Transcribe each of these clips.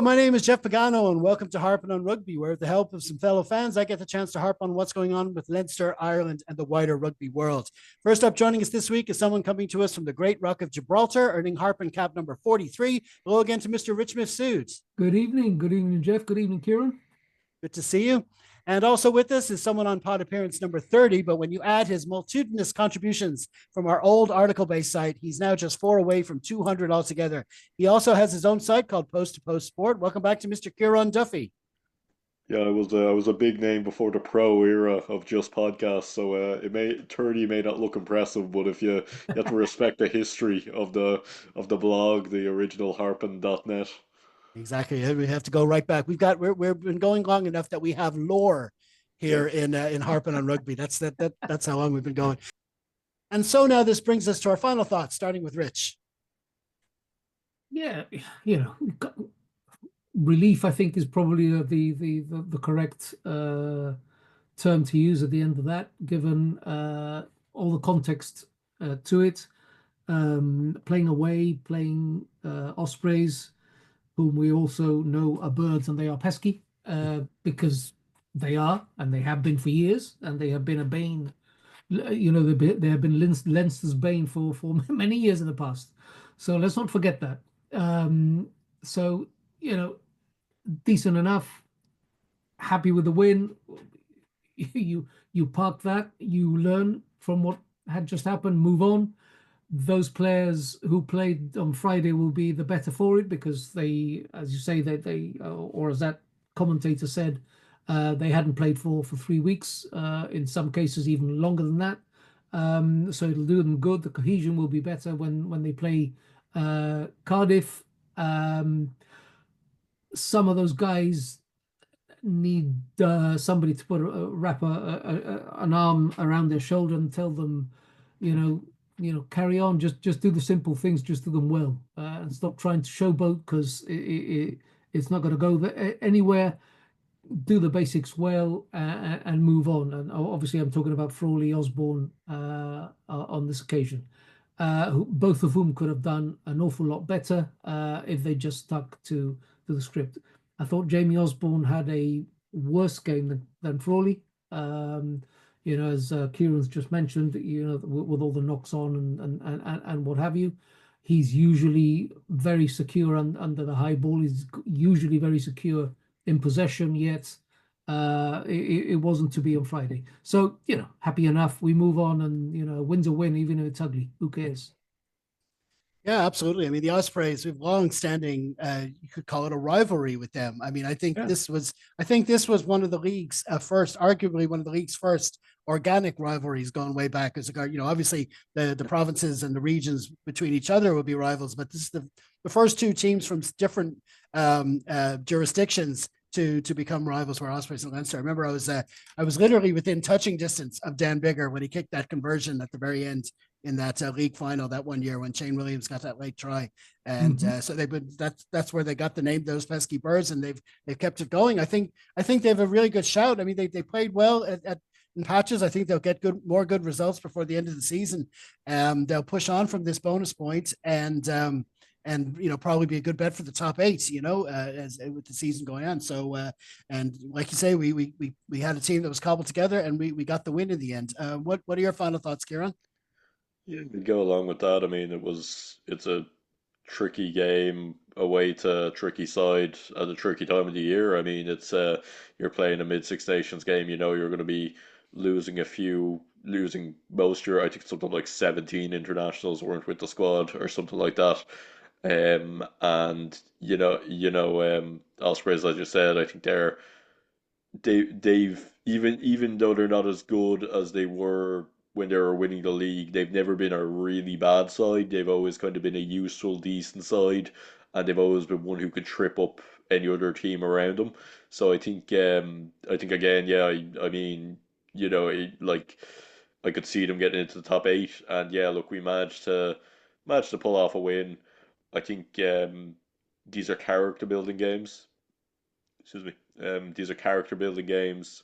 my name is Jeff Pagano, and welcome to Harping on Rugby, where with the help of some fellow fans, I get the chance to harp on what's going on with Leinster, Ireland, and the wider rugby world. First up, joining us this week is someone coming to us from the Great Rock of Gibraltar, earning Harping cap number 43. Hello again to Mr. Rich Mifsud. Good evening. Good evening, Jeff. Good evening, Kieran. Good to see you. And also with us is someone on pod appearance number 30, but when you add his multitudinous contributions from our old article-based site, he's now just 4 away from 200 altogether. He also has his own site called Post to Post Sport. Welcome back to Mr. Kieran Duffy. Yeah, I was a big name before the pro era of just podcasts, so it may 30 may not look impressive, but if you have to respect the history of the blog, the original harpin.net. Exactly. We have to go right back. We've been going long enough that we have lore Yeah. here in Harping on Rugby. That's how long we've been going. And so now this brings us to our final thoughts, starting with Rich. Yeah, relief, I think, is probably the correct term to use at the end of that, given all the context to it. Playing away, playing Ospreys, whom we also know are birds and they are pesky, because they are, and they have been for years, and they have been a bane. They have been Leinster's bane for many years in the past. So let's not forget that. So, you know, decent enough, happy with the win. You park that, you learn from what had just happened, move on. Those players who played on Friday will be the better for it because they, as you say, or as that commentator said, they hadn't played for 3 weeks, in some cases even longer than that. So it'll do them good. The cohesion will be better when they play Cardiff. Some of those guys need somebody to wrap an arm around their shoulder and tell them, carry on. Just do the simple things. Just do them well, and stop trying to showboat because it's not going to go anywhere. Do the basics well and move on. And obviously, I'm talking about Frawley, Osborne on this occasion, both of whom could have done an awful lot better if they just stuck to the script. I thought Jamie Osborne had a worse game than Frawley. As Kieran's just mentioned, with all the knocks on and what have you, he's usually very secure under the high ball. He's usually very secure in possession, yet it wasn't to be on Friday. So, happy enough. We move on, and, win's a win, even if it's ugly. Who cares? Yeah, absolutely. I mean, the Ospreys, we've long-standing, you could call it a rivalry with them. I mean, Yeah. I think this was one of the league's first, arguably one of the league's first organic rivalries going way back. As obviously the provinces and the regions between each other would be rivals, but this is the first two teams from different jurisdictions to become rivals were Ospreys and Leinster. I remember I was literally within touching distance of Dan Biggar when he kicked that conversion at the very end in that league final that one year when Shane Williams got that late try, and so they've been that's where they got the name those pesky birds, and they've kept it going. I think they have a really good shout. I mean, they played well at in patches. I think they'll get more good results before the end of the season. They'll push on from this bonus point and probably be a good bet for the top eight. As with the season going on. So and like you say, we had a team that was cobbled together, and we got the win in the end. What are your final thoughts, Kieran? Yeah, to go along with that, I mean, it's a tricky game away to a tricky side at a tricky time of the year. I mean, it's you're playing a mid Six Nations game. You know you're going to be losing most your. I think something like 17 internationals weren't with the squad or something like that. And Ospreys, as you said, I think they've even though they're not as good as they were when they were winning the league, they've never been a really bad side. They've always kind of been a useful, decent side, and they've always been one who could trip up any other team around them. So I think again, yeah, I mean, like I could see them getting into the top eight, and yeah, look, we managed to pull off a win. I think these are character building games. Excuse me. These are character building games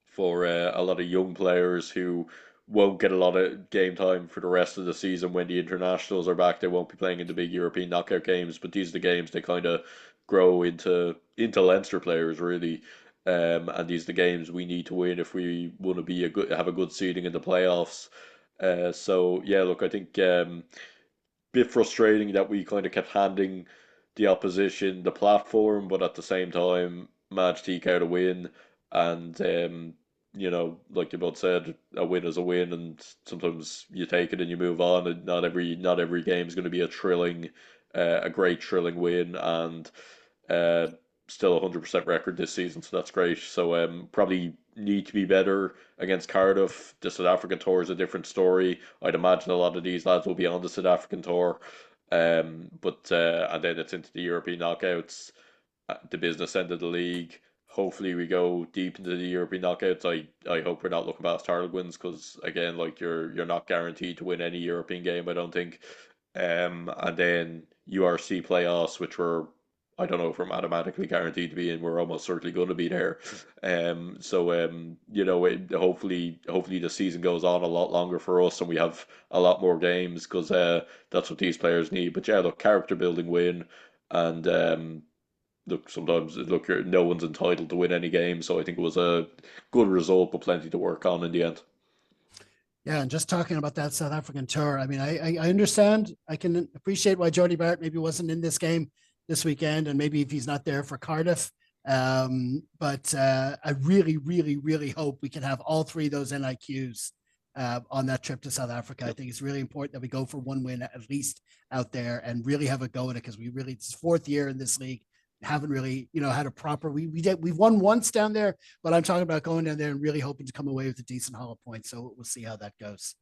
for a lot of young players who won't get a lot of game time for the rest of the season when the internationals are back. They won't be playing in the big European knockout games, but these are the games they kind of grow into Leinster players really. And these are the games we need to win if we want to be have a good seeding in the playoffs. So yeah, look, I think bit frustrating that we kind of kept handing the opposition the platform, but at the same time managed to eke out a win. And like you both said, a win is a win, and sometimes you take it and you move on. And not every game is going to be a great thrilling win, and uh, still 100% record this season, so that's great. So probably need to be better against Cardiff. The South African tour is a different story. I'd imagine a lot of these lads will be on the South African tour. But and then it's into the European knockouts, the business end of the league. Hopefully we go deep into the European knockouts. I hope we're not looking past Harlequins because again, like you're not guaranteed to win any European game, I don't think. And then URC playoffs, which were I don't know if we're mathematically guaranteed to be in. We're almost certainly going to be there. Hopefully the season goes on a lot longer for us, and we have a lot more games because that's what these players need. But yeah, look, character building win, and look, sometimes no one's entitled to win any game. So I think it was a good result, but plenty to work on in the end. Yeah, and just talking about that South African tour, I mean, I understand, I can appreciate why Jody Barrett maybe wasn't in this game this weekend, and maybe if he's not there for Cardiff. But I really, really, really hope we can have all three of those NIQs on that trip to South Africa. I think it's really important that we go for one win at least out there and really have a go at it because it's fourth year in this league. Haven't really, had a proper. We've won once down there, but I'm talking about going down there and really hoping to come away with a decent haul of points. So we'll see how that goes.